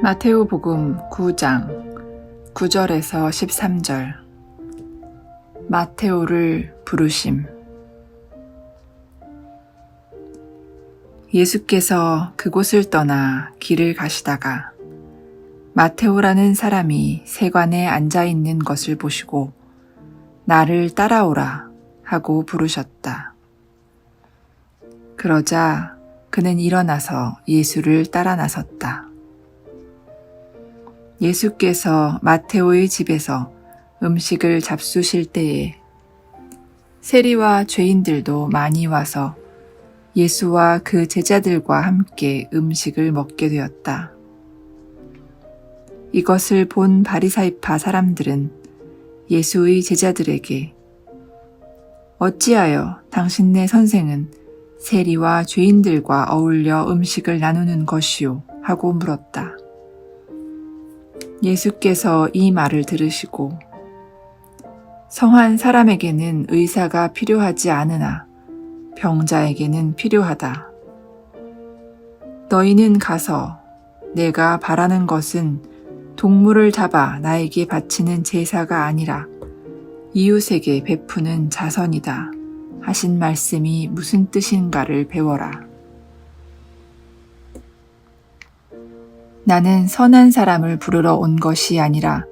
마테오복음 9장 9절에서 13절. 마테오를 부르심. 예수께서 그곳을 떠나 길을 가시다가 마테오라는 사람이 세관에 앉아 있는 것을 보시고 나를 따라오라 하고 부르셨다. 그러자 그는 일어나서 예수를 따라 나섰다. 예수께서 마테오의 집에서 음식을 잡수실 때에 세리와 죄인들도 많이 와서 예수와 그 제자들과 함께 음식을 먹게 되었다. 이것을 본 바리사이파 사람들은 예수의 제자들에게 어찌하여 당신네 선생은 세리와 죄인들과 어울려 음식을 나누는 것이요? 하고 물었다. 예수께서 이 말을 들으시고 성한 사람에게는 의사가 필요하지 않으나 병자에게는 필요하다. 너희는 가서 내가 바라는 것은 동물을 잡아 나에게 바치는 제사가 아니라 이웃에게 베푸는 자선이다 하신 말씀이 무슨 뜻인가를 배워라. 나는 선한 사람을 부르러 온 것이 아니라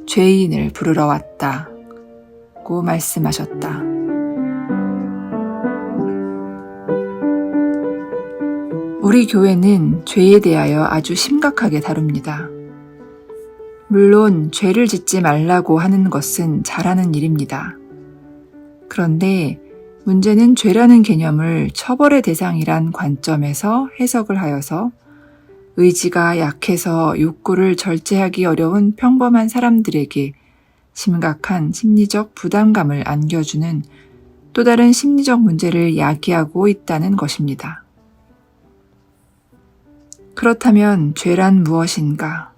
죄인을 부르러 왔다고 말씀하셨다. 우리 교회는 죄에 대하여 아주 심각하게 다룹니다. 물론 죄를 짓지 말라고 하는 것은 잘하는 일입니다. 그런데 문제는 죄라는 개념을 처벌의 대상이란 관점에서 해석을 하여서 의지가 약해서 욕구를 절제하기 어려운 평범한 사람들에게 심각한 심리적 부담감을 안겨주는 또 다른 심리적 문제를 야기하고 있다는 것입니다. 그렇다면 죄란 무엇인가?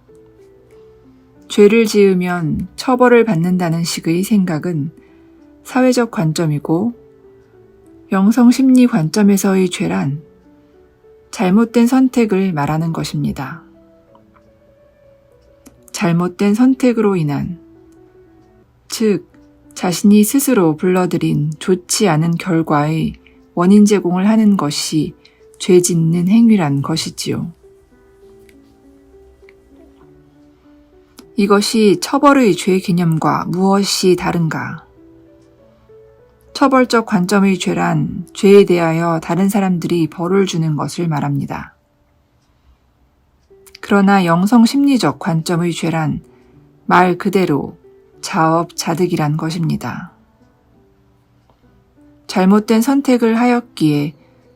죄를 지으면 처벌을 받는다는 식의 생각은 사회적 관점이고 영성심리 관점에서의 죄란 잘못된 선택을 말하는 것입니다. 잘못된 선택으로 인한, 즉 자신이 스스로 불러들인 좋지 않은 결과의 원인 제공을 하는 것이 죄 짓는 행위란 것이지요. 이것이 처벌의 죄 개념과 무엇이 다른가? 처벌적 관점의 죄란 죄에 대하여 다른 사람들이 벌을 주는 것을 말합니다. 그러나 영성심리적 관점의 죄란 말 그대로 자업자득이란 것입니다. 잘못된 선택을 하였기에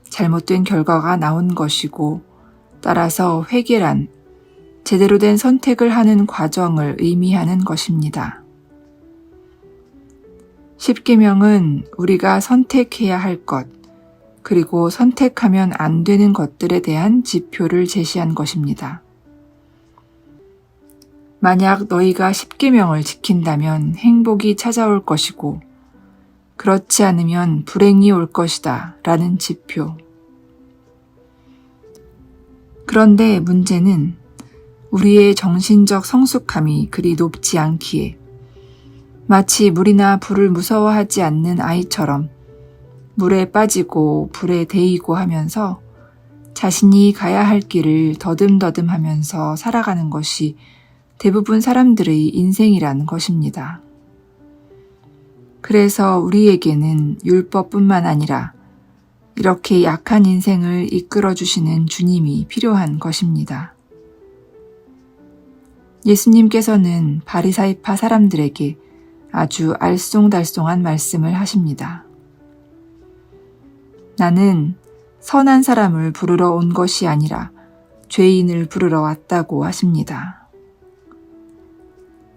잘못된 결과가 나온 것이고 따라서 회개란 제대로 된 선택을 하는 과정을 의미하는 것입니다. 십계명은 우리가 선택해야 할 것, 그리고 선택하면 안 되는 것들에 대한 지표를 제시한 것입니다. 만약 너희가 십계명을 지킨다면 행복이 찾아올 것이고, 그렇지 않으면 불행이 올 것이다 라는 지표. 그런데 문제는 우리의 정신적 성숙함이 그리 높지 않기에 마치 물이나 불을 무서워하지 않는 아이처럼 물에 빠지고 불에 데이고 하면서 자신이 가야 할 길을 더듬더듬 하면서 살아가는 것이 대부분 사람들의 인생이란 것입니다. 그래서 우리에게는 율법뿐만 아니라 이렇게 약한 인생을 이끌어주시는 주님이 필요한 것입니다. 예수님께서는 바리사이파 사람들에게 아주 알쏭달쏭한 말씀을 하십니다. 나는 선한 사람을 부르러 온 것이 아니라 죄인을 부르러 왔다고 하십니다.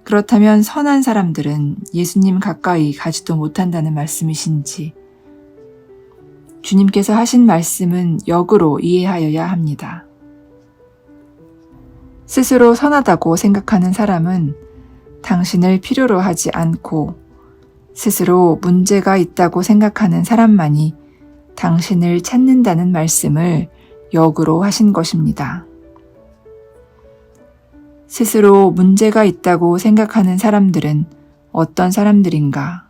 그렇다면 선한 사람들은 예수님 가까이 가지도 못한다는 말씀이신지 주님께서 하신 말씀은 역으로 이해하여야 합니다. 스스로 선하다고 생각하는 사람은 당신을 필요로 하지 않고 스스로 문제가 있다고 생각하는 사람만이 당신을 찾는다는 말씀을 역으로 하신 것입니다. 스스로 문제가 있다고 생각하는 사람들은 어떤 사람들인가?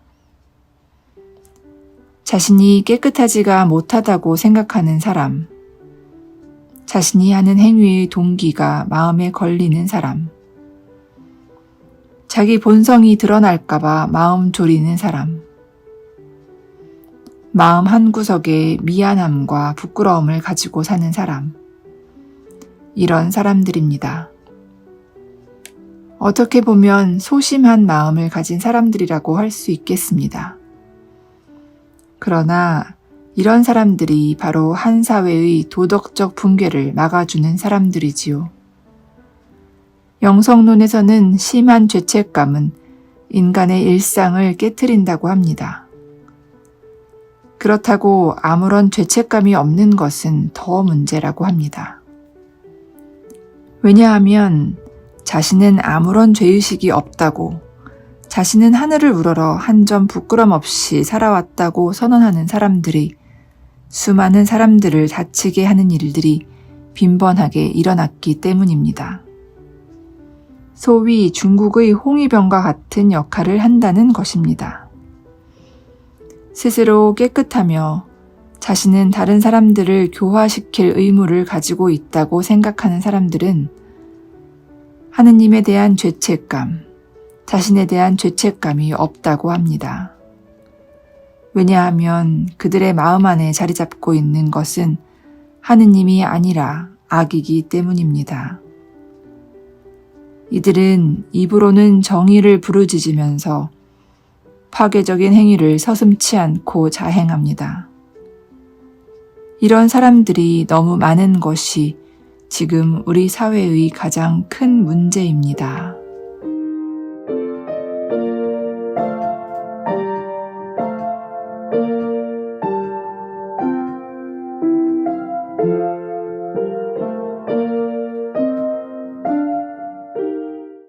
자신이 깨끗하지가 못하다고 생각하는 사람, 자신이 하는 행위의 동기가 마음에 걸리는 사람, 자기 본성이 드러날까봐 마음 졸이는 사람, 마음 한구석에 미안함과 부끄러움을 가지고 사는 사람, 이런 사람들입니다. 어떻게 보면 소심한 마음을 가진 사람들이라고 할 수 있겠습니다. 그러나 이런 사람들이 바로 한 사회의 도덕적 붕괴를 막아주는 사람들이지요. 영성론에서는 심한 죄책감은 인간의 일상을 깨트린다고 합니다. 그렇다고 아무런 죄책감이 없는 것은 더 문제라고 합니다. 왜냐하면 자신은 아무런 죄의식이 없다고, 자신은 하늘을 우러러 한 점 부끄럼 없이 살아왔다고 선언하는 사람들이 수많은 사람들을 다치게 하는 일들이 빈번하게 일어났기 때문입니다. 소위 중국의 홍위병과 같은 역할을 한다는 것입니다. 스스로 깨끗하며 자신은 다른 사람들을 교화시킬 의무를 가지고 있다고 생각하는 사람들은 하느님에 대한 죄책감, 자신에 대한 죄책감이 없다고 합니다. 왜냐하면 그들의 마음 안에 자리 잡고 있는 것은 하느님이 아니라 악이기 때문입니다. 이들은 입으로는 정의를 부르짖으면서 파괴적인 행위를 서슴지 않고 자행합니다. 이런 사람들이 너무 많은 것이 지금 우리 사회의 가장 큰 문제입니다.